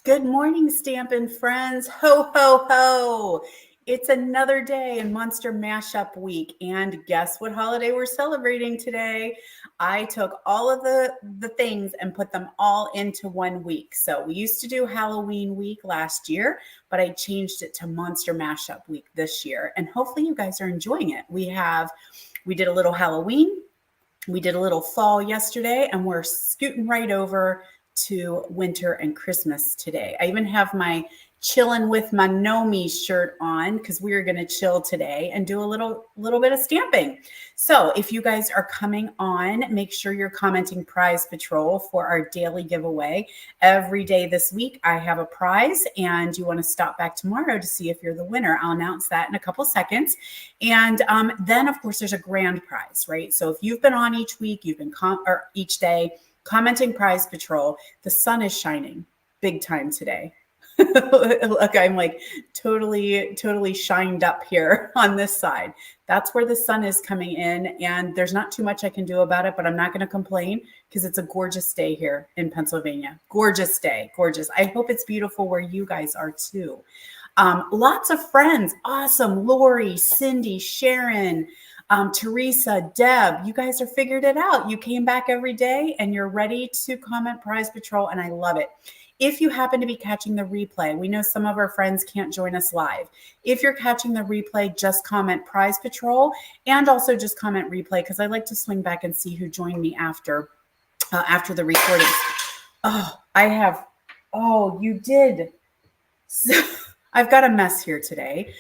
Good morning, Stampin' friends. Ho, ho, ho. It's another day in Monster Mashup Week. And guess what holiday we're celebrating today? I took all of the things and put them all into 1 week. So we used to do Halloween week last year, but I changed it to Monster Mashup Week this year. And hopefully you guys are enjoying it. We did a little Halloween. We did a little fall yesterday, and we're scooting right over to winter and Christmas today. I even have my chillin' with my Nomi shirt on because we are going to chill today and do a little bit of stamping. So if you guys are coming on, make sure you're commenting Prize Patrol for our daily giveaway. Every day this week, I have a prize, and you want to stop back tomorrow to see if you're the winner. I'll announce that in a couple seconds. And then, of course, there's a grand prize, right? So if you've been on each week, you've been or each day commenting Prize Patrol, the sun is shining big time today. Look, I'm like totally shined up here on this side. That's where the sun is coming in, and there's not too much I can do about it, but I'm not going to complain because it's a gorgeous day here in Pennsylvania. Gorgeous day, gorgeous. I hope it's beautiful where you guys are too. Lots of friends. Awesome. Lori, Cindy, Sharon, Teresa, Deb, you guys have figured it out. You came back every day and you're ready to comment Prize Patrol, and I love it. If you happen to be catching the replay, we know some of our friends can't join us live. If you're catching the replay, just comment Prize Patrol and also just comment replay because I like to swing back and see who joined me after the recording. You did. So, I've got a mess here today.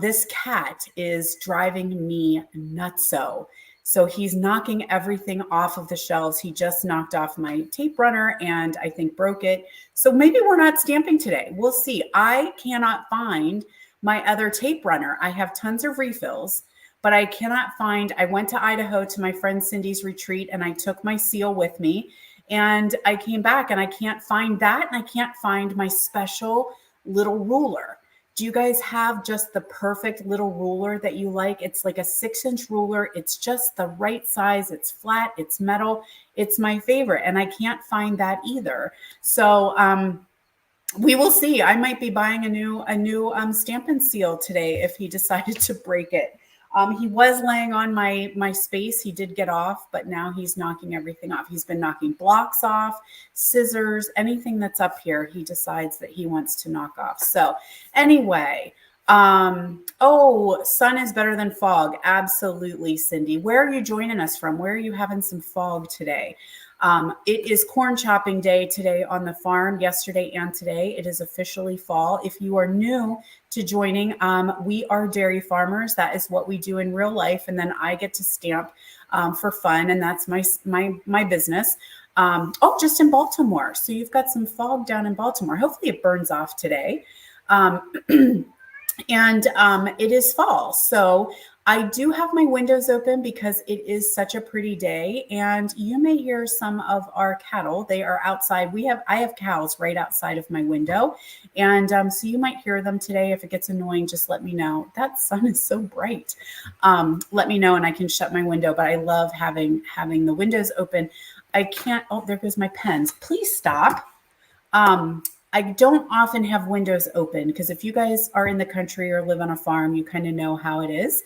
This cat is driving me nutso. So he's knocking everything off of the shelves. He just knocked off my tape runner and I think broke it. So maybe we're not stamping today. We'll see. I cannot find my other tape runner. I have tons of refills, but I cannot find. I went to Idaho to my friend Cindy's retreat and I took my seal with me. And I came back and I can't find that. And I can't find my special little ruler. Do you guys have just the perfect little ruler that you like? It's like a 6-inch ruler. It's just the right size. It's flat. It's metal. It's my favorite. And I can't find that either. So we will see. I might be buying a new Stampin' Seal today if he decided to break it. He was laying on my space. He did get off, but now he's knocking everything off. He's been knocking blocks off, scissors, anything that's up here, he decides that he wants to knock off. So anyway, sun is better than fog. Absolutely, Cindy. Where are you joining us from? Where are you having some fog today? It is corn chopping day today on the farm, yesterday and today. It is officially fall. If you are new to joining, we are dairy farmers. That is what we do in real life. And then I get to stamp for fun. And that's my business. Just in Baltimore. So you've got some fog down in Baltimore. Hopefully it burns off today. It is fall. So I do have my windows open because it is such a pretty day, and you may hear some of our cattle. They are outside. I have cows right outside of my window, and so you might hear them today. If it gets annoying, just let me know. That sun is so bright. Let me know and I can shut my window, but I love having the windows open. I can't, there goes my pens. Please stop. I don't often have windows open because if you guys are in the country or live on a farm, you kind of know how it is.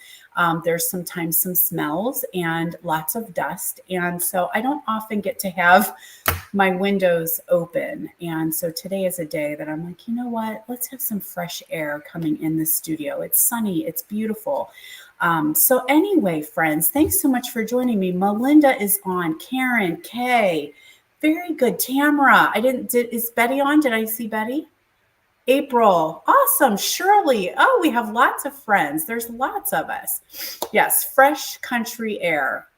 There's sometimes some smells and lots of dust. And so I don't often get to have my windows open. And so today is a day that I'm like, you know what? Let's have some fresh air coming in the studio. It's sunny. It's beautiful. So anyway, friends, thanks so much for joining me. Melinda is on. Karen, Kay. Very good. Tamara. Is Betty on? Did I see Betty? April. Awesome. Shirley. Oh, we have lots of friends. There's lots of us. Yes. Fresh country air.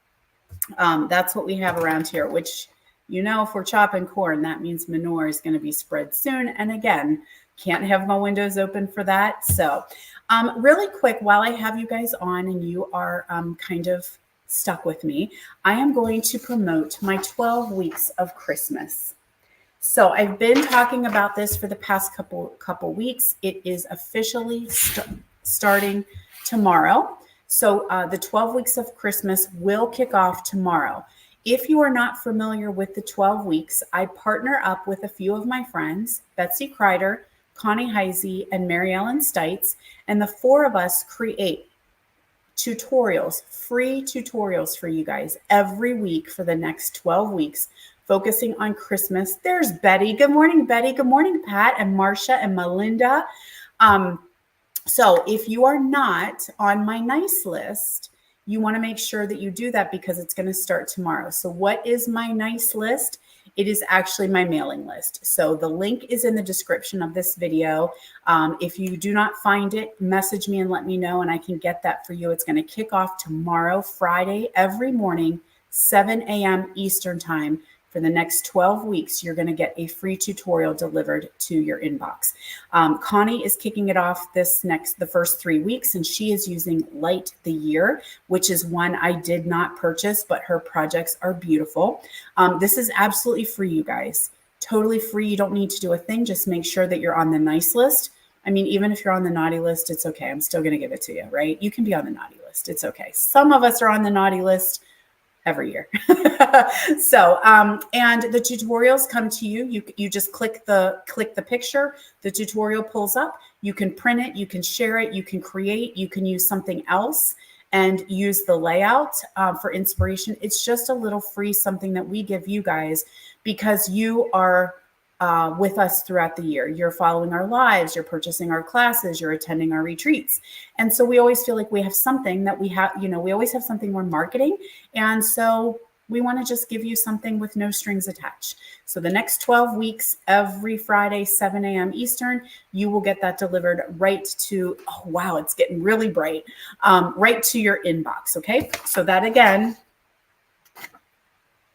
That's what we have around here, which, if we're chopping corn, that means manure is going to be spread soon. And again, can't have my windows open for that. So really quick, while I have you guys on and you are kind of stuck with me, I am going to promote my 12 weeks of Christmas. So I've been talking about this for the past couple weeks. It is officially starting tomorrow. So the 12 weeks of Christmas will kick off tomorrow. if you are not familiar with the 12 weeks, I partner up with a few of my friends, Betsy Kreider, Connie Heisey, and Mary Ellen Stites, and the four of us create tutorials, free tutorials for you guys every week for the next 12 weeks, focusing on Christmas. There's Betty. Good morning, Betty. Good morning, Pat and Marcia and Melinda. So if you are not on my nice list, you want to make sure that you do that because it's going to start tomorrow. So what is my nice list? It is actually my mailing list. So the link is in the description of this video. If you do not find it, message me and let me know and I can get that for you. It's going to kick off tomorrow, Friday, every morning, 7 a.m. Eastern time. For the next 12 weeks, you're going to get a free tutorial delivered to your inbox. Connie is kicking it off the first 3 weeks, and she is using Light the Year, which is one I did not purchase, but her projects are beautiful. This is absolutely free, you guys. Totally free. You don't need to do a thing. Just make sure that you're on the nice list. I mean, even if you're on the naughty list, it's okay. I'm still going to give it to you, right? You can be on the naughty list. It's okay. Some of us are on the naughty list every year. So, and the tutorials come to you. You just click the picture, the tutorial pulls up, you can print it, you can share it, you can create, you can use something else and use the layout for inspiration. It's just a little free something that we give you guys because you are with us throughout the year. You're following our lives, you're purchasing our classes, you're attending our retreats. And so we always feel like we have something that we have, we always have something we're marketing. And so we want to just give you something with no strings attached. So the next 12 weeks, every Friday, 7 a.m. Eastern, you will get that delivered right to, oh, wow, it's getting really bright, right to your inbox. Okay. So that again,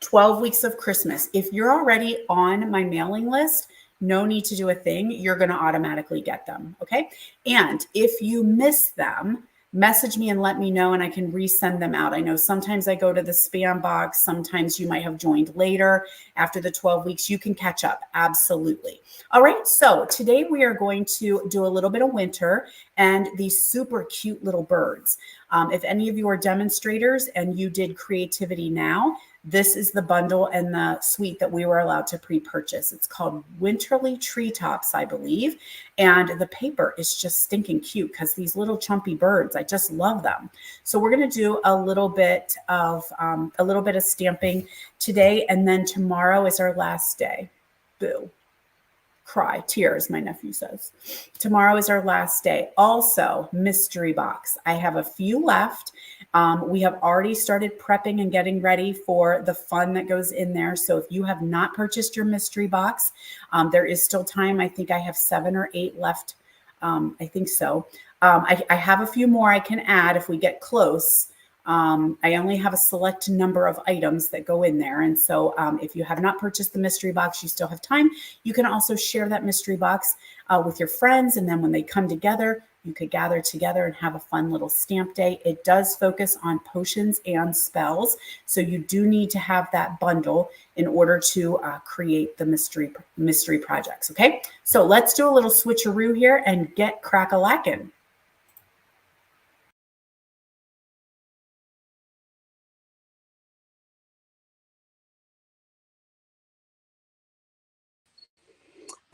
12 weeks of Christmas. If you're already on my mailing list, no need to do a thing. You're going to automatically get them. Okay. And if you miss them, message me and let me know and I can resend them out. I know sometimes I go to the spam box. Sometimes you might have joined later after the 12 weeks. You can catch up. Absolutely. All right. So today we are going to do a little bit of winter and these super cute little birds. If any of you are demonstrators and you did Creativity Now, this is the bundle and the suite that we were allowed to pre-purchase. It's called Winterly Treetops, I believe. And the paper is just stinking cute because these little chumpy birds, I just love them. So we're going to do a little bit of stamping today. And then tomorrow is our last day. Boo. Cry, tears, my nephew says. Tomorrow is our last day. Also, mystery box. I have a few left. We have already started prepping and getting ready for the fun that goes in there. So if you have not purchased your mystery box, there is still time. I think I have 7 or 8 left. I think so. I have a few more I can add if we get close. I only have a select number of items that go in there. And so if you have not purchased the mystery box, you still have time. You can also share that mystery box with your friends. And then when they come together, you could gather together and have a fun little stamp day. It does focus on potions and spells. So you do need to have that bundle in order to create the mystery projects. Okay, so let's do a little switcheroo here and get crack-a-lackin'.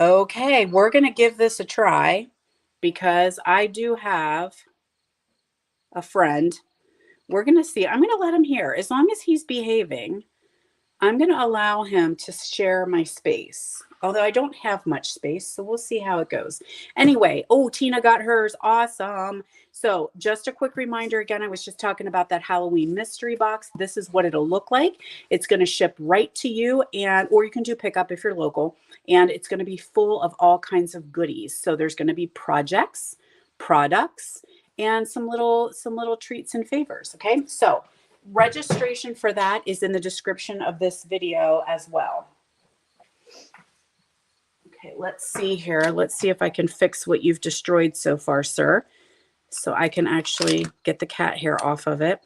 Okay, we're going to give this a try because I do have a friend. We're going to see. I'm going to let him here. As long as he's behaving, I'm going to allow him to share my space. Although I don't have much space, so we'll see how it goes. Anyway, oh, Tina got hers. Awesome. So just a quick reminder again, I was just talking about that Halloween mystery box. This is what it'll look like. It's going to ship right to you, or you can do pickup if you're local, and it's going to be full of all kinds of goodies. So there's going to be projects, products, and some little treats and favors. Okay, so registration for that is in the description of this video as well. Okay, let's see here. Let's see if I can fix what you've destroyed so far, sir. So I can actually get the cat hair off of it.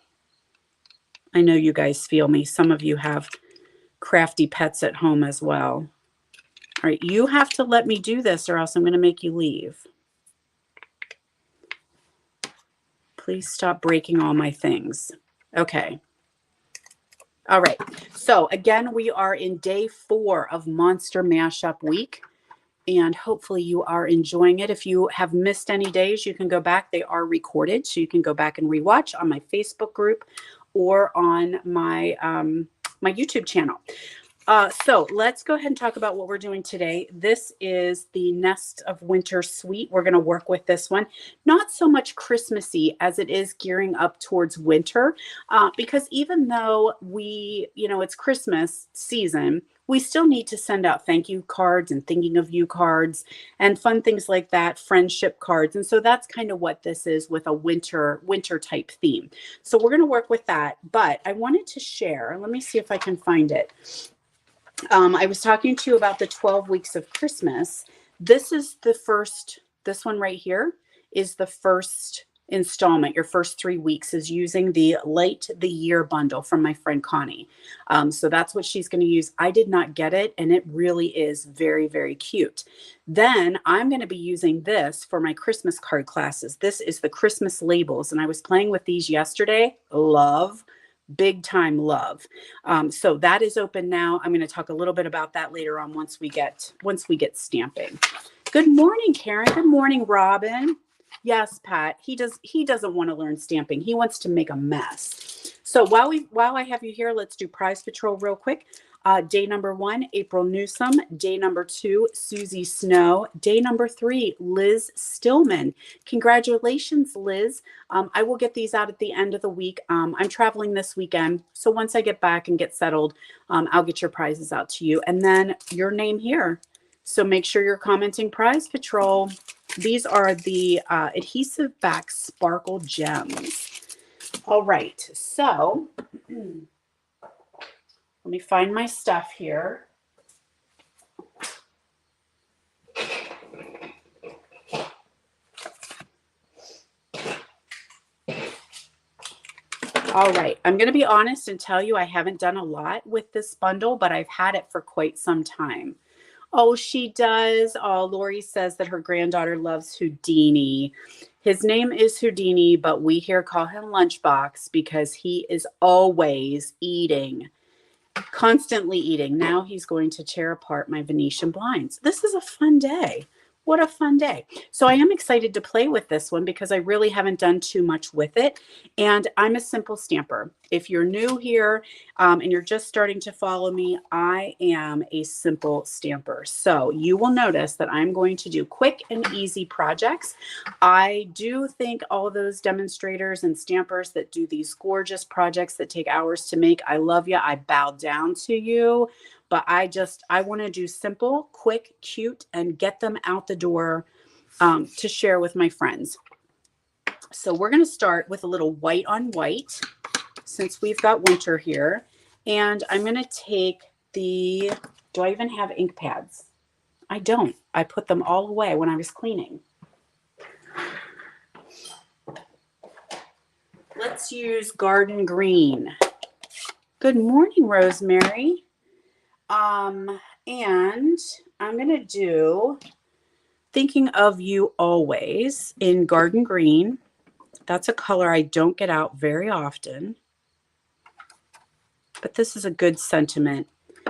I know you guys feel me. Some of you have crafty pets at home as well. All right, you have to let me do this or else I'm going to make you leave. Please stop breaking all my things. Okay. All right. So again, we are in day 4 of Monster Mashup Week, and hopefully you are enjoying it. If you have missed any days, you can go back. They are recorded, so you can go back and rewatch on my Facebook group or on my my YouTube channel. So let's go ahead and talk about what we're doing today. This is the Nest of Winter Suite. We're going to work with this one. Not so much Christmassy as it is gearing up towards winter, because even though it's Christmas season, we still need to send out thank you cards and thinking of you cards and fun things like that, friendship cards. And so that's kind of what this is with a winter type theme. So we're going to work with that. But I wanted to share, let me see if I can find it. I was talking to you about the 12 weeks of Christmas. This one right here is the first installment. Your first 3 weeks is using the Light the Year bundle from my friend Connie. So that's what she's going to use. I did not get it, and it really is very, very cute. Then I'm going to be using this for my Christmas card classes. This is the Christmas labels, and I was playing with these yesterday. Big time love. So that is open now. I'm going to talk a little bit about that later on once we get stamping. Good morning, Karen. Good morning, Robin. Yes, Pat. He doesn't want to learn stamping. He wants to make a mess. So while I have you here, let's do Prize Patrol real quick. Day number 1, April Newsom. Day number 2, Susie Snow. Day number 3, Liz Stillman. Congratulations, Liz. I will get these out at the end of the week. I'm traveling this weekend, so once I get back and get settled, I'll get your prizes out to you. And then your name here. So make sure you're commenting Prize Patrol. These are the adhesive back sparkle gems. All right, so let me find my stuff here. All right, I'm going to be honest and tell you I haven't done a lot with this bundle, but I've had it for quite some time. Oh, she does. Oh, Lori says that her granddaughter loves Houdini. His name is Houdini, but we here call him Lunchbox because he is always eating. Constantly eating. Now he's going to tear apart my Venetian blinds. This is a fun day. What a fun day. So I am excited to play with this one because I really haven't done too much with it. And I'm a simple stamper. If you're new here and you're just starting to follow me, I am a simple stamper. So you will notice that I'm going to do quick and easy projects. I do think all those demonstrators and stampers that do these gorgeous projects that take hours to make, I love you. I bow down to you. But I want to do simple, quick, cute, and get them out the door to share with my friends. So we're going to start with a little white on white since we've got winter here. And I'm going to take do I even have ink pads? I don't. I put them all away when I was cleaning. Let's use Garden Green. Good morning, Rosemary. And I'm going to do Thinking of You Always in Garden Green. That's a color I don't get out very often. But this is a good sentiment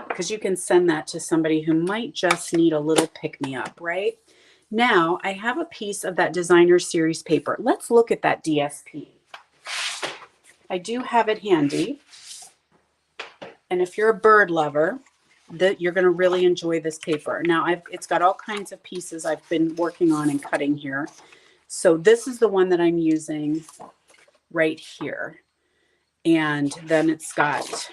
because you can send that to somebody who might just need a little pick-me-up, right? Now, I have a piece of that Designer Series paper. Let's look at that DSP. I do have it handy. And if you're a bird lover, you're going to really enjoy this paper. Now, it's got all kinds of pieces I've been working on and cutting here. So this is the one that I'm using right here. And then it's got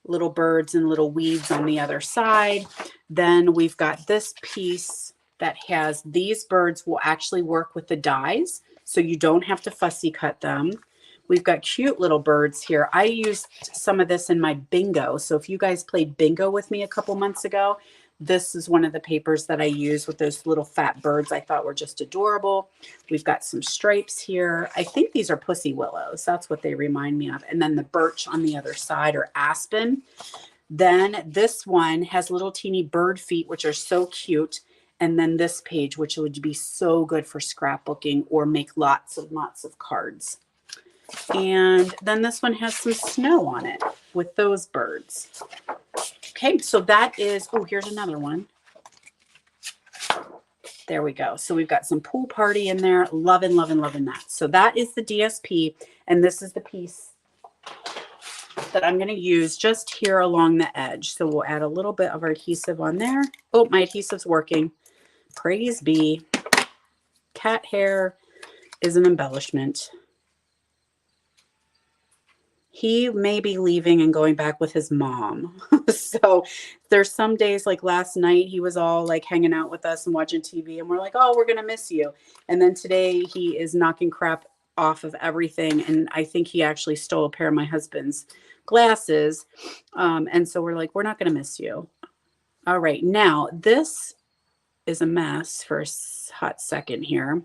little birds and little weeds on the other side. Then we've got this piece that has these birds will actually work with the dies, so you don't have to fussy cut them. We've got cute little birds here. I used some of this in my bingo. So if you guys played bingo with me a couple months ago, this is one of the papers that I use with those little fat birds I thought were just adorable. We've got some stripes here. I think these are pussy willows. That's what they remind me of. And then the birch on the other side or aspen. Then this one has little teeny bird feet, which are so cute. And then this page, which would be so good for scrapbooking or make lots and lots of cards. And then this one has some snow on it with those birds. Okay, so that is, oh, here's another one. There we go. So we've got some pool party in there. Loving, loving, loving that. So that is the DSP. And this is the piece that I'm going to use just here along the edge. So we'll add a little bit of our adhesive on there. Oh, my adhesive's working. Praise be. Cat hair is an embellishment. He may be leaving and going back with his mom. So there's some days like last night, he was all like hanging out with us and watching TV and we're like, oh, we're going to miss you. And then today he is knocking crap off of everything. And I think he actually stole a pair of my husband's glasses. And so we're like, we're not going to miss you. All right. Now this is a mess for a hot second here.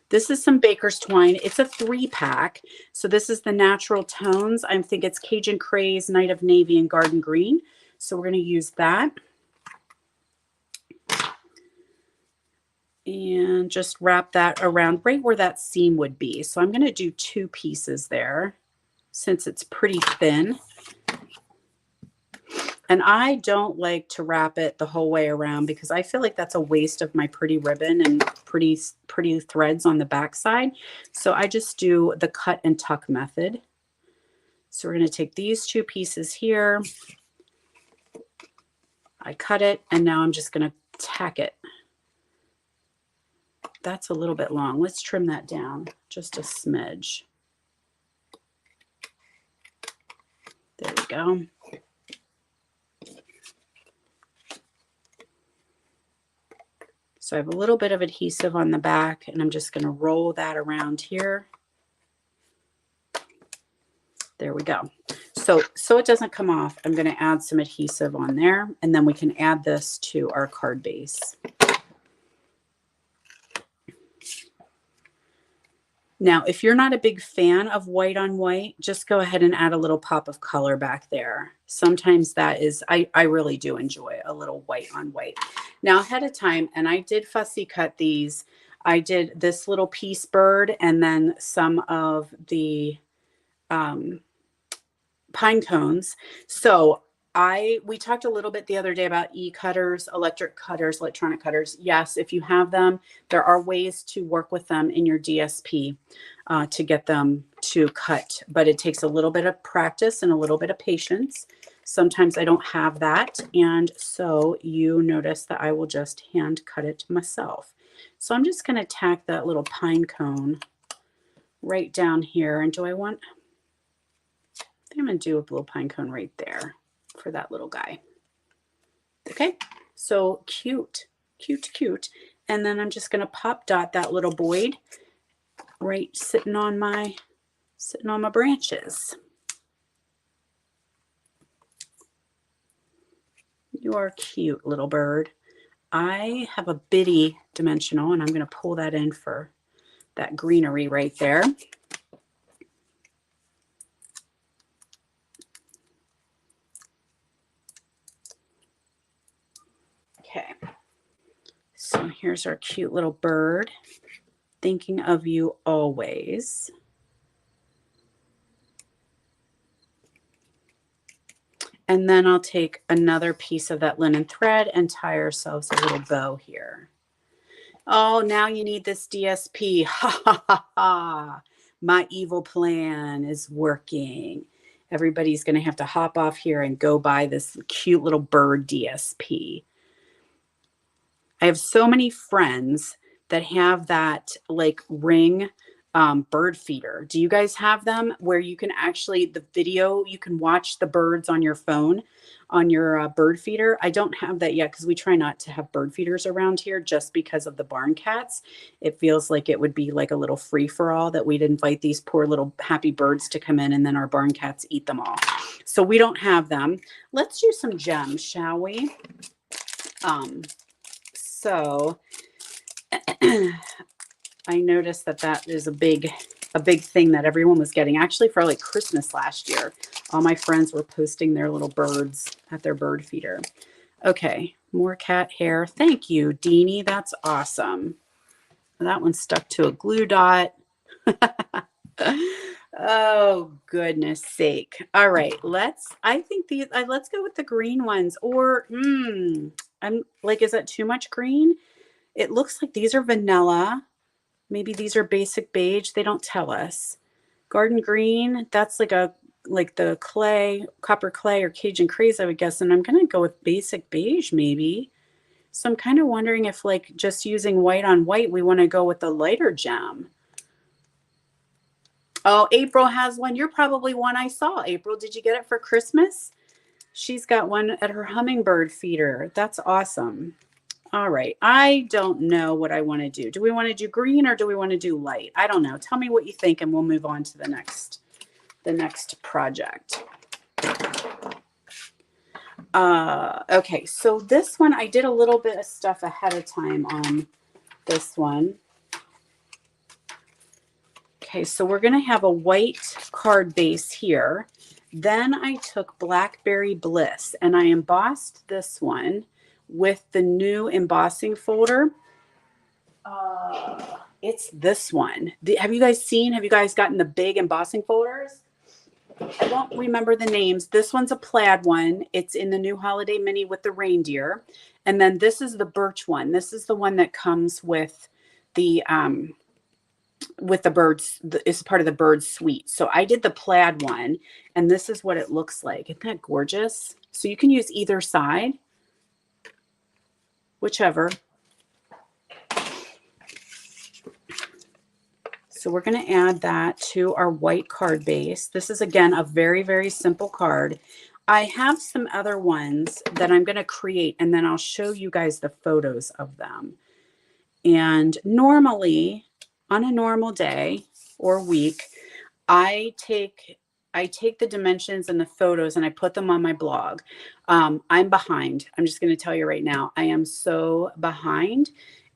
This is some Baker's Twine. It's a 3-pack. So this is the natural tones. I think it's Cajun Craze, Night of Navy, and Garden Green. So we're going to use that. And just wrap that around right where that seam would be. So I'm going to do 2 pieces there since it's pretty thin. And I don't like to wrap it the whole way around because I feel like that's a waste of my pretty ribbon and pretty threads on the back side. So I just do the cut and tuck method. So we're going to take these 2 pieces here. I cut it and now I'm just going to tack it. That's a little bit long. Let's trim that down just a smidge. There we go. So I have a little bit of adhesive on the back and I'm just going to roll that around here. There we go. So it doesn't come off, I'm going to add some adhesive on there and then we can add this to our card base. Now, if you're not a big fan of white on white, just go ahead and add a little pop of color back there. Sometimes that is, I really do enjoy a little white on white. Now ahead of time, and I did fussy cut these, I did this little piece bird and then some of the pine cones. So we talked a little bit the other day about e-cutters, electric cutters, electronic cutters. Yes, if you have them, there are ways to work with them in your DSP to get them to cut, but it takes a little bit of practice and a little bit of patience. Sometimes I don't have that. And so you notice that I will just hand cut it myself. So I'm just going to tack that little pine cone right down here. And do I want, I think I'm going to do a little pine cone right there for that little guy. Okay, so cute, cute, cute. And then I'm just going to pop dot that little Boyd right sitting on my branches. You are cute, little bird. I have a bitty dimensional and I'm going to pull that in for that greenery right there. Okay, so here's our cute little bird. Thinking of you always. And then I'll take another piece of that linen thread and tie ourselves a little bow here. Oh, now you need this DSP. Ha ha ha ha. My evil plan is working. Everybody's going to have to hop off here and go buy this cute little bird DSP. I have so many friends that have that like ring bird feeder. Do you guys have them where you can actually, the video, you can watch the birds on your phone, on your bird feeder? I don't have that yet because we try not to have bird feeders around here just because of the barn cats. It feels like it would be like a little free for all that we'd invite these poor little happy birds to come in and then our barn cats eat them all. So we don't have them. Let's do some gems, shall we? So I noticed that that is a big thing that everyone was getting. Actually, for like Christmas last year, all my friends were posting their little birds at their bird feeder. Okay, more cat hair. Thank you, Deanie. That's awesome. That one stuck to a glue dot. Oh, goodness sake. All right, I think let's go with the green ones. Or, I'm like, is that too much green? It looks like these are vanilla. Maybe these are basic beige. They don't tell us. Garden green, that's like the clay, copper clay or Cajun craze, I would guess. And I'm gonna go with basic beige, maybe. So I'm kind of wondering if, like, just using white on white, we want to go with the lighter gem. Oh, April has one. You're probably one I saw. April, did you get it for Christmas? She's got one at her hummingbird feeder. That's awesome. All right. I don't know what I want to do. Do we want to do green or do we want to do light? I don't know. Tell me what you think and we'll move on to the next project. Okay. So this one, I did a little bit of stuff ahead of time on this one. Okay, so we're going to have a white card base here. Then I took Blackberry Bliss and I embossed this one with the new embossing folder. It's this one. Have you guys gotten the big embossing folders? I don't remember the names. This one's a plaid one. It's in the new holiday mini with the reindeer. And then this is the birch one. This is the one that comes with the birds, is part of the bird suite. So I did the plaid one and this is what it looks like. Isn't that gorgeous? So you can use either side, whichever. So we're going to add that to our white card base. This is, again, a very, very simple card. I have some other ones that I'm going to create and then I'll show you guys the photos of them. And normally, on a normal day or week, I take the dimensions and the photos and I put them on my blog. I'm behind. I'm just going to tell you right now, I am so behind.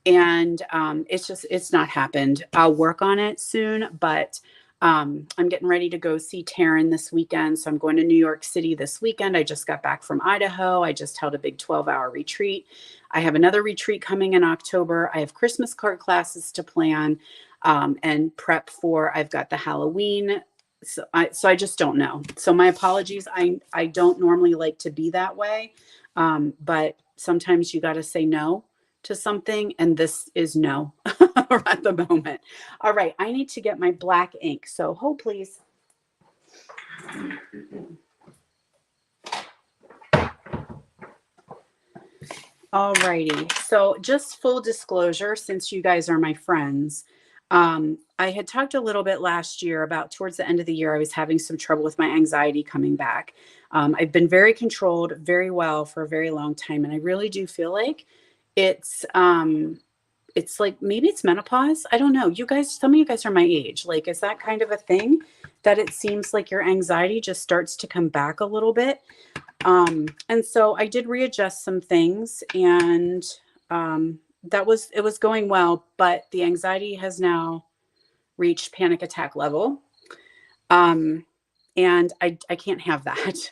And it's not happened. I'll work on it soon, but I'm getting ready to go see Taryn this weekend. So I'm going to New York City this weekend. I just got back from Idaho. I just held a big 12-hour retreat. I have another retreat coming in October. I have Christmas card classes to plan and prep for. I've got the Halloween. So I just don't know. So my apologies. I don't normally like to be that way. But sometimes you got to say no to something, and this is no at the moment. All right, I need to get my black ink. So hold please. All righty. So just full disclosure, since you guys are my friends, I had talked a little bit last year about towards the end of the year, I was having some trouble with my anxiety coming back. I've been very controlled very well for a very long time. And I really do feel like it's like, maybe it's menopause. I don't know. You guys, some of you guys are my age. Like, is that kind of a thing that it seems like your anxiety just starts to come back a little bit? And so I did readjust some things and, it was going well, but the anxiety has now reached panic attack level. And I can't have that.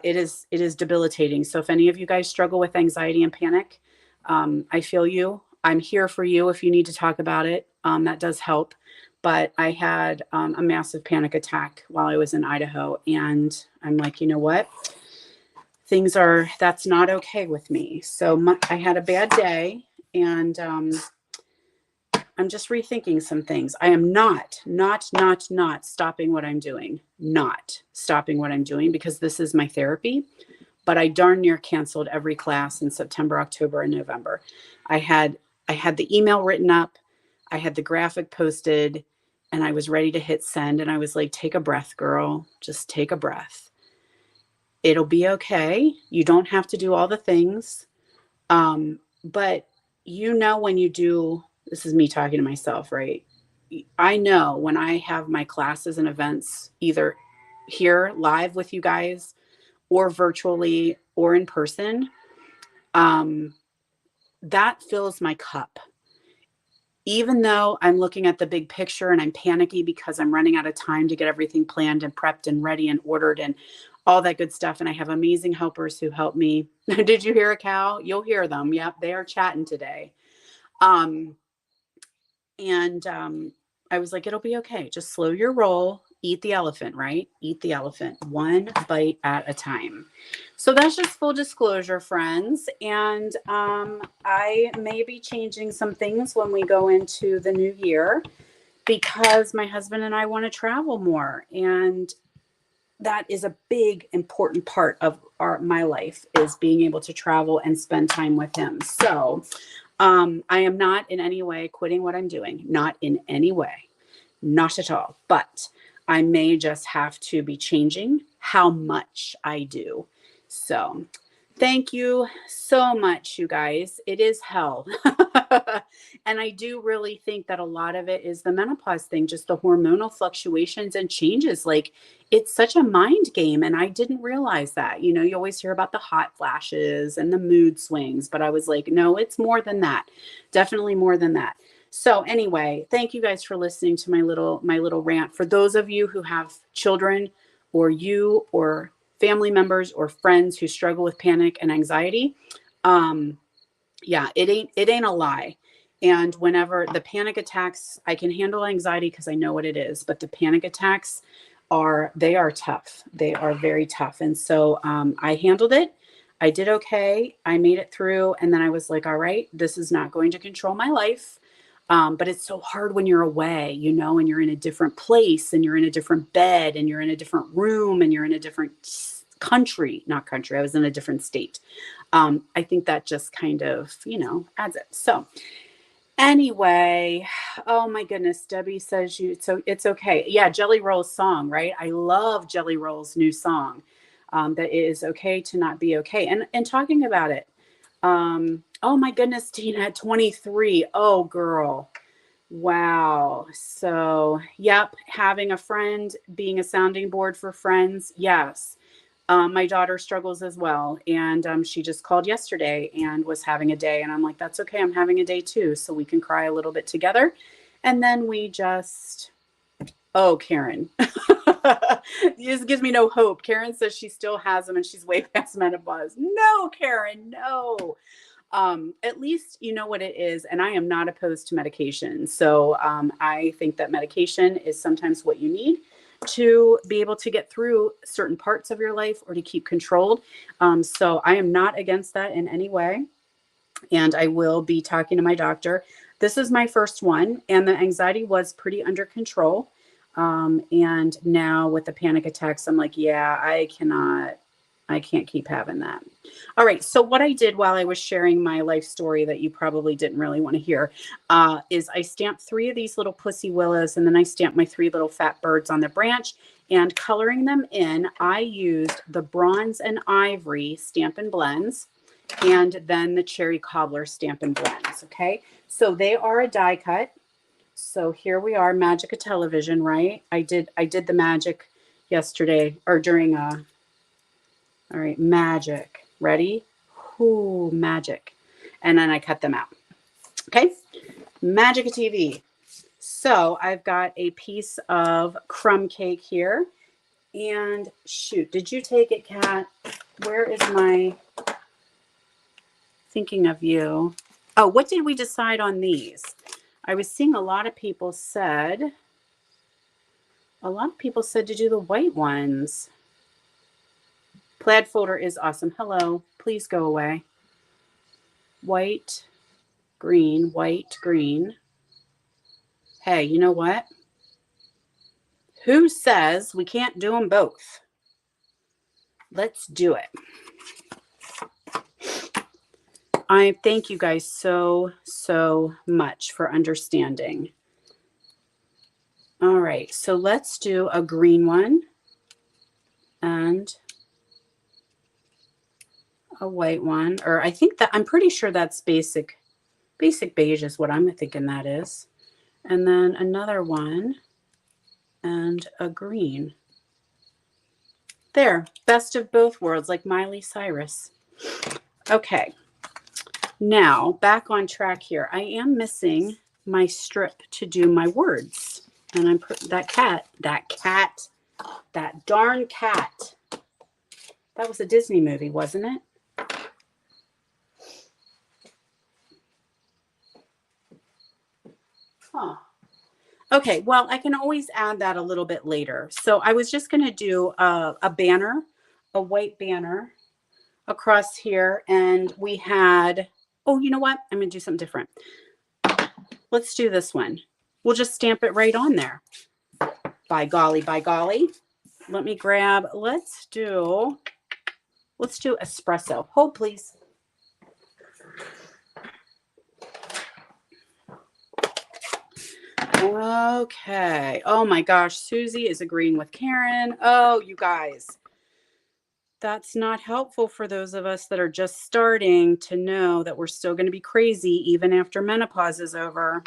It is debilitating. So if any of you guys struggle with anxiety and panic, I feel you. I'm here for you if you need to talk about it. That does help. But I had a massive panic attack while I was in Idaho. And I'm like, you know what? That's not okay with me. So I had a bad day and I'm just rethinking some things. I am not stopping what I'm doing. Not stopping what I'm doing because this is my therapy. But I darn near canceled every class in September, October, and November. I had the email written up. I had the graphic posted and I was ready to hit send. And I was like, take a breath, girl. Just take a breath. It'll be okay. You don't have to do all the things. But when you do, this is me talking to myself, right? I know when I have my classes and events, either here live with you guys or virtually or in person, that fills my cup. Even though I'm looking at the big picture and I'm panicky because I'm running out of time to get everything planned and prepped and ready and ordered and all that good stuff. And I have amazing helpers who help me. Did you hear a cow? You'll hear them. Yep. They are chatting today. I was like, it'll be okay. Just slow your roll. eat the elephant, right? Eat the elephant one bite at a time. So that's just full disclosure, friends. And I may be changing some things when we go into the new year because my husband and I want to travel more. And that is a big, important part of my life is being able to travel and spend time with him. So I am not in any way quitting what I'm doing, not in any way, not at all. But I may just have to be changing how much I do. So thank you so much, you guys. It is hell. And I do really think that a lot of it is the menopause thing, just the hormonal fluctuations and changes. Like it's such a mind game. And I didn't realize that. You know, you always hear about the hot flashes and the mood swings, but I was like, no, it's more than that. Definitely more than that. So anyway, thank you guys for listening to my little rant. For those of you who have children or you or family members or friends who struggle with panic and anxiety, yeah, it ain't a lie. And whenever the panic attacks, I can handle anxiety because I know what it is, but the panic attacks they are tough. They are very tough. And so I handled it. I did okay. I made it through. And then I was like, all right, this is not going to control my life. But it's so hard when you're away, you know, and you're in a different place and you're in a different bed and you're in a different room and you're in a different not country. I was in a different state. I think that just kind of, you know, adds it. So anyway, oh my goodness, Debbie says so it's okay. Yeah, Jelly Roll's song, right? I love Jelly Roll's new song. That it is okay to not be okay. And talking about it. Oh my goodness, Tina at 23. Oh girl. Wow. So, yep, having a friend, being a sounding board for friends. Yes. My daughter struggles as well. And she just called yesterday and was having a day. And I'm like, that's okay. I'm having a day too. So we can cry a little bit together. And then we just, oh, Karen. This gives me no hope. Karen says she still has them and she's way past menopause. No, Karen, no. At least you know what it is. And I am not opposed to medication. So I think that medication is sometimes what you need to be able to get through certain parts of your life or to keep controlled. So I am not against that in any way. And I will be talking to my doctor. This is my first one, and the anxiety was pretty under control. And now with the panic attacks, I'm like, yeah, I can't keep having that. All right. So what I did while I was sharing my life story that you probably didn't really want to hear is I stamped 3 of these little pussy willows, and then I stamped my 3 little fat birds on the branch. And coloring them in, I used the Bronze and Ivory Stampin' Blends and then the Cherry Cobbler Stampin' Blends. Okay. So they are a die cut. So here we are, Magic of Television, right? I did the magic yesterday or during all right, magic. Ready? Ooh, magic. And then I cut them out. Okay. Magic of TV. So I've got a piece of crumb cake here. And shoot, did you take it, Kat? Where is my thinking of you? Oh, what did we decide on these? I was seeing a lot of people said to do the white ones. Plaid folder is awesome. Hello, please go away. White, green, white, green. Hey, you know what? Who says we can't do them both? Let's do it. I thank you guys so much for understanding. All right, so let's do a green one and a white one, or I think that I'm pretty sure that's basic beige is what I'm thinking that is. And then another one and a green. There, best of both worlds, like Miley Cyrus. Okay, now back on track here. I am missing my strip to do my words. And I'm that darn cat. That was a Disney movie, wasn't it? Huh. Okay, well, I can always add that a little bit later. So I was just going to do a banner, a white banner across here. And we had, oh, you know what? I'm going to do something different. Let's do this one. We'll just stamp it right on there. By golly, by golly. Let me grab, let's do espresso. Hold, please. Okay. Oh my gosh, Susie is agreeing with Karen. Oh, you guys. That's not helpful for those of us that are just starting to know that we're still going to be crazy even after menopause is over.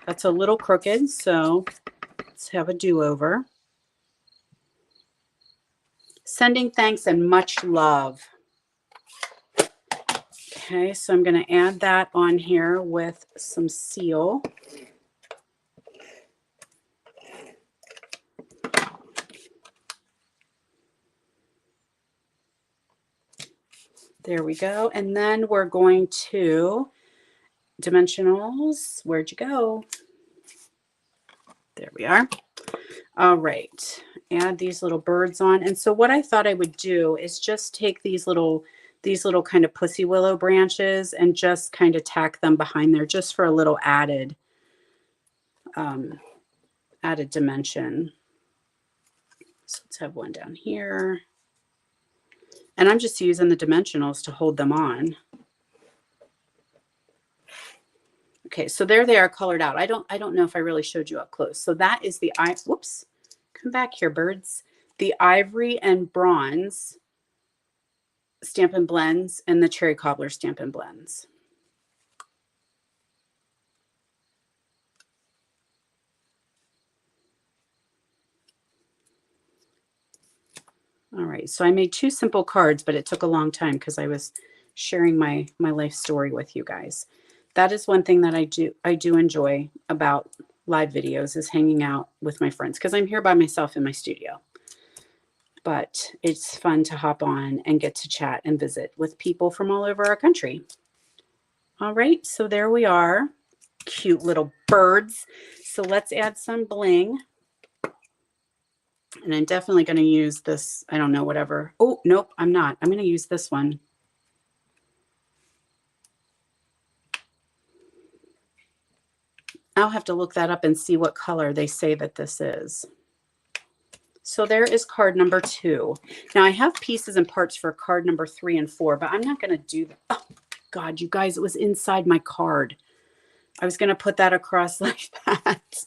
That's a little crooked, so let's have a do-over. Sending thanks and much love. Okay, so I'm going to add that on here with some seal. There we go. And then we're going to dimensionals. Where'd you go? There we are. All right. Add these little birds on. And so what I thought I would do is just take these little kind of pussy willow branches and just kind of tack them behind there just for a little added dimension. So let's have one down here. And I'm just using the dimensionals to hold them on. Okay, so there they are colored out. I don't know if I really showed you up close. So that is the whoops. Come back here, birds. The ivory and bronze Stampin' Blends and the cherry cobbler Stampin' Blends. All right, so I made 2 simple cards, but it took a long time because I was sharing my life story with you guys. That is one thing that I do enjoy about live videos is hanging out with my friends because I'm here by myself in my studio. But it's fun to hop on and get to chat and visit with people from all over our country. All right, so there we are. Cute little birds. So let's add some bling. And I'm definitely going to use this, I don't know, whatever. Oh, nope, I'm not. I'm going to use this one. I'll have to look that up and see what color they say that this is. So there is card number 2. Now I have pieces and parts for card number 3 and 4, but I'm not going to do that. Oh, God, you guys, it was inside my card. I was going to put that across like that.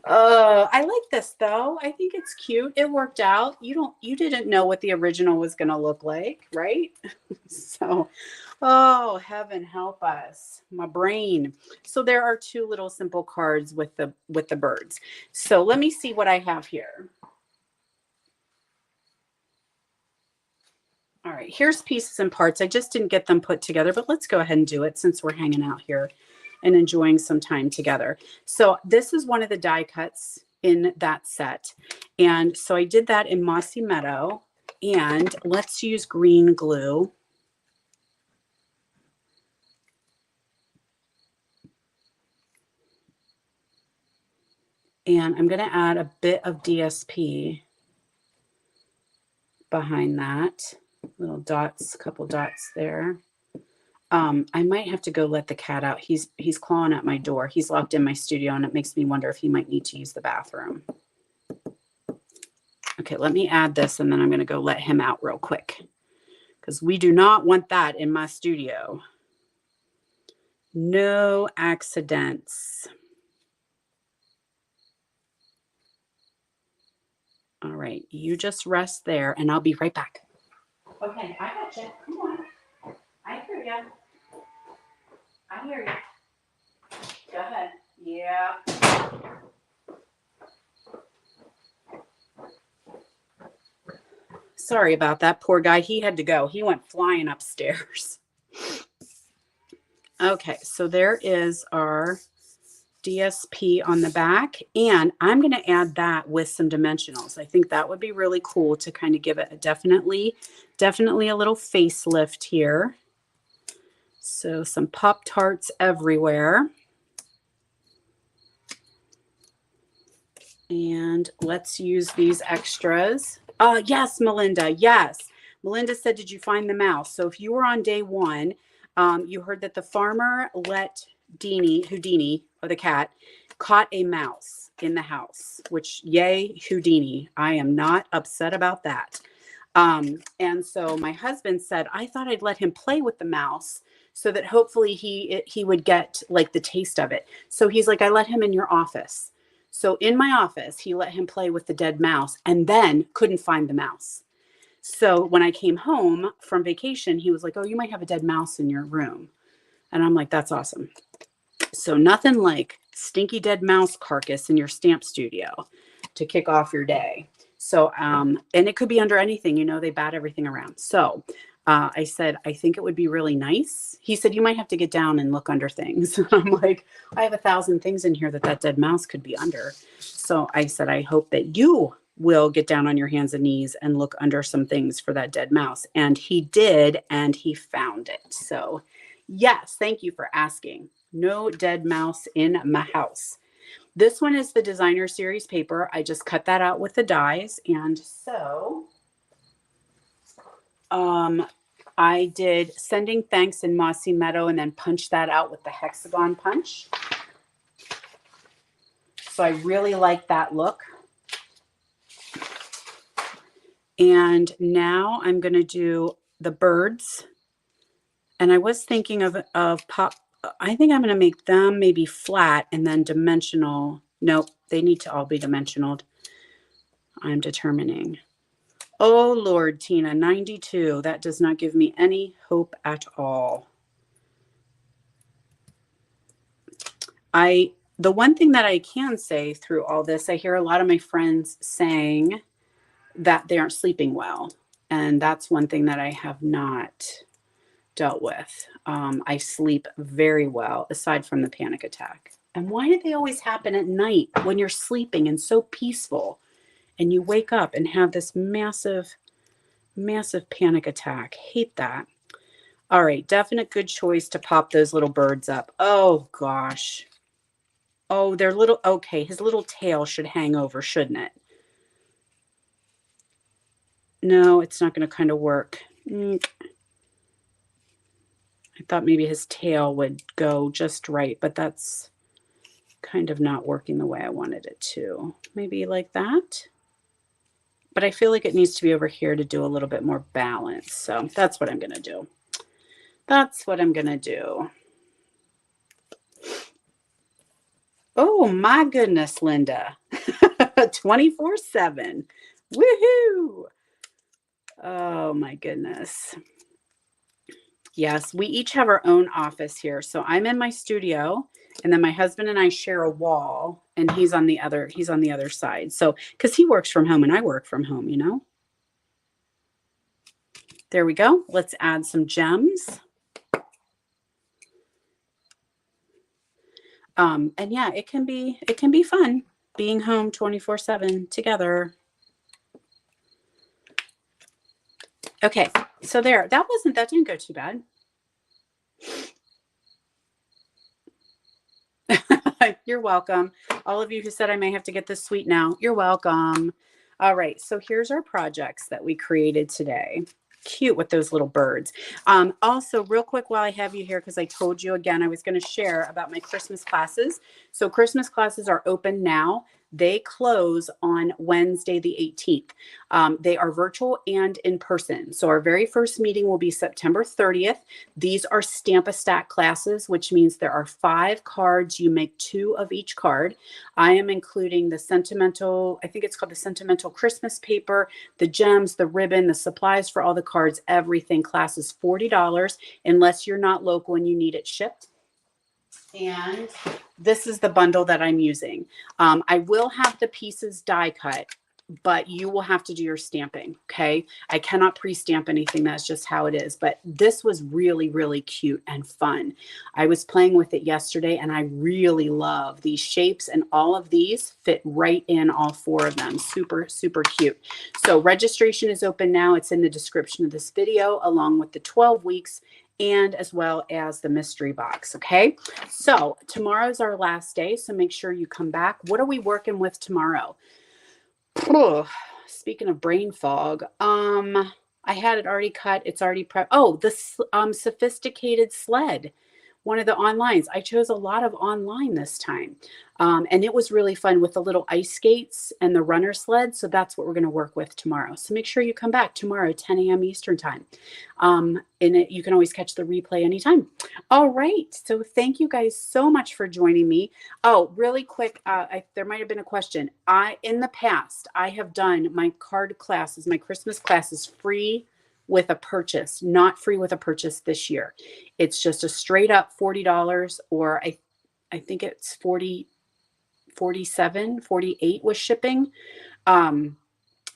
I like this though. I think it's cute. It worked out. You didn't know what the original was going to look like, right? So, oh, heaven help us. My brain. So there are 2 little simple cards with the birds. So let me see what I have here. All right, here's pieces and parts. I just didn't get them put together, but let's go ahead and do it since we're hanging out here and enjoying some time together. So this is one of the die cuts in that set. And so I did that in Mossy Meadow. And let's use green glue. And I'm going to add a bit of DSP behind that. Little dots, couple dots there. I might have to go let the cat out. He's clawing at my door. He's locked in my studio, and it makes me wonder if he might need to use the bathroom. Okay, let me add this, and then I'm going to go let him out real quick because we do not want that in my studio. No accidents. All right, you just rest there, and I'll be right back. Okay, I got you. Come on. I hear you. I hear you. Go ahead. Yeah. Sorry about that. Poor guy. He had to go. He went flying upstairs. Okay, so there is our DSP on the back, and I'm going to add that with some dimensionals. I think that would be really cool to kind of give it a definitely a little facelift here. So some Pop-Tarts everywhere. And let's use these extras. Yes, Melinda. Yes. Melinda said, did you find the mouse? So if you were on day one, you heard that the farmer let Houdini, or the cat, caught a mouse in the house, which yay, Houdini. I am not upset about that. And so my husband said, I thought I'd let him play with the mouse so that hopefully he would get like the taste of it. So he's like, I let him in your office. So in my office, he let him play with the dead mouse and then couldn't find the mouse. So when I came home from vacation, he was like, oh, you might have a dead mouse in your room. And I'm like, that's awesome. So nothing like stinky dead mouse carcass in your stamp studio to kick off your day. So, and it could be under anything, you know, they bat everything around. So I said, I think it would be really nice. He said, you might have to get down and look under things. I'm like, I have 1,000 things in here that dead mouse could be under. So I said, I hope that you will get down on your hands and knees and look under some things for that dead mouse. And he did, and he found it. So yes, thank you for asking. No dead mouse in my house. This one is the designer series paper. I just cut that out with the dies. And so I did Sending Thanks in Mossy Meadow and then punched that out with the hexagon punch. So I really like that look. And now I'm going to do the birds. And I was thinking of pop. I think I'm going to make them maybe flat and then dimensional. Nope, they need to all be dimensional. I'm determining. Oh, Lord, Tina, 92. That does not give me any hope at all. The one thing that I can say through all this, I hear a lot of my friends saying that they aren't sleeping well. And that's one thing that I have not dealt with. I sleep very well, aside from the panic attack. And why do they always happen at night when you're sleeping and so peaceful and you wake up and have this massive, massive panic attack? Hate that. All right, definite good choice to pop those little birds up. Oh, gosh. Oh, they're little. Okay, his little tail should hang over, shouldn't it? No, it's not going to kind of work. I thought maybe his tail would go just right, but that's kind of not working the way I wanted it to. Maybe like that. But I feel like it needs to be over here to do a little bit more balance. So that's what I'm going to do. That's what I'm going to do. Oh, my goodness, Linda. 24/7. Woohoo. Oh, my goodness. Yes, we each have our own office here. So I'm in my studio, and then my husband and I share a wall, and he's on the other side. So, because he works from home and I work from home, you know. There we go. Let's add some gems. And yeah, it can be fun being home 24/7 together. Okay, so that didn't go too bad. You're welcome. All of you who said I may have to get this sweet now, you're welcome. All right, so here's our projects that we created today. Cute with those little birds. Also, real quick while I have you here, because I told you again I was going to share about my Christmas classes. So Christmas classes are open now. They close on Wednesday, the 18th. They are virtual and in person. So our very first meeting will be September 30th. These are Stamp-A-Stack classes, which means there are 5 cards. You make 2 of each card. I am including the sentimental, I think it's called the sentimental Christmas paper, the gems, the ribbon, the supplies for all the cards, everything. Class is $40 unless you're not local and you need it shipped. And this is the bundle that I'm using. I will have the pieces die cut, but you will have to do your stamping. Okay. I cannot pre-stamp anything. That's just how it is. But this was really, really cute and fun. I was playing with it yesterday and I really love these shapes, and all of these fit right in, all 4 of them. Super, super cute. So registration is open now. It's in the description of this video, along with the 12 weeks and as well as the mystery box. Okay. So tomorrow's our last day. So make sure you come back. What are we working with tomorrow? Speaking of brain fog, I had it already cut. It's already prepped. Oh, the sophisticated sled, one of the onlines. I chose a lot of online this time. And it was really fun with the little ice skates and the runner sled. So that's what we're going to work with tomorrow. So make sure you come back tomorrow, 10 a.m. Eastern time. You can always catch the replay anytime. All right. So thank you guys so much for joining me. Oh, really quick. There might've been a question. In the past, I have done my card classes, my Christmas classes free with a purchase, not free with a purchase this year. It's just a straight up $40, or I think it's 47, 48 with shipping.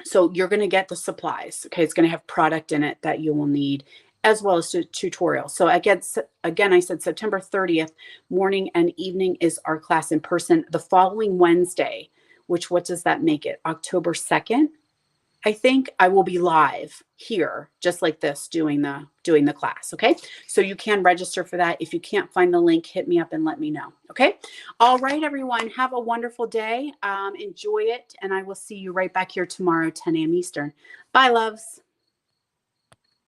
So you're going to get the supplies. Okay. It's going to have product in it that you will need, as well as tutorials. So again, I said September 30th, morning and evening is our class in person. The following Wednesday, what does that make it? October 2nd. I think I will be live here, just like this, doing the class. Okay. So you can register for that. If you can't find the link, hit me up and let me know. Okay. All right, everyone. Have a wonderful day. Enjoy it. And I will see you right back here tomorrow, 10 a.m. Eastern. Bye, loves.